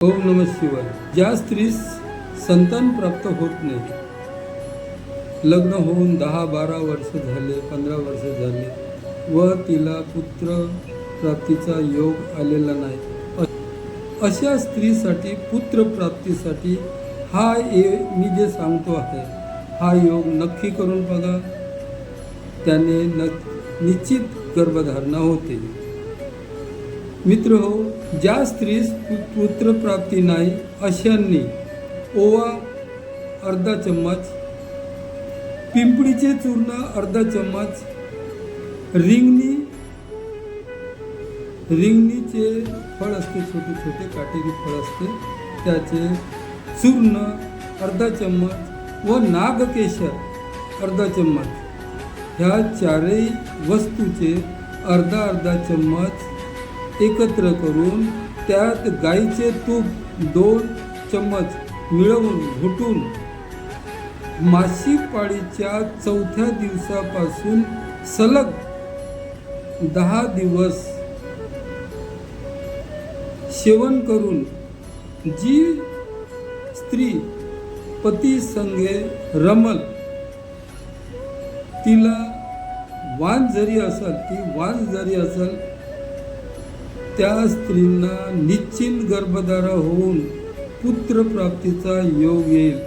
ओम नमः शिवाय. ज्या स्त्रीस संतान प्राप्त होत नाही, लग्न होऊन 10-12 वर्ष झाले, 15 वर्ष झाले व तिला पुत्र प्राप्तीचा योग आलेला नाही, अशा स्त्रीसाठी पुत्र प्राप्तीसाठी मी जे सांगतो आहे हा योग नक्की करून बघा. त्याने निश्चित गर्भधारणा होते. मित्र हो, ज्या स्त्रीस पुत्र प्राप्ती नाही अशांनी ओवा अर्धा चम्मच, पिंपळीचे चूर्ण अर्धा चम्मच, रिंगणीचे फळ असते, छोटे छोटे काटेरी फळ असते, त्याचे चूर्ण अर्धा चम्मच व नागकेशर अर्धा चम्मच, ह्या चारही वस्तूचे अर्धा चम्मच एकत्र करून त्यात गाईचे तूप 2 चम्मच मिळवून घुटून मासिक पाळीच्या 4थ्या दिवसापासून सलग 10 दिवस सेवन करून जी स्त्री पती संगे रमल, तिला वांज जरी असेल त्या स्त्रींना निश्चित गर्भधारणा होऊन पुत्र प्राप्तीचा योग येईल.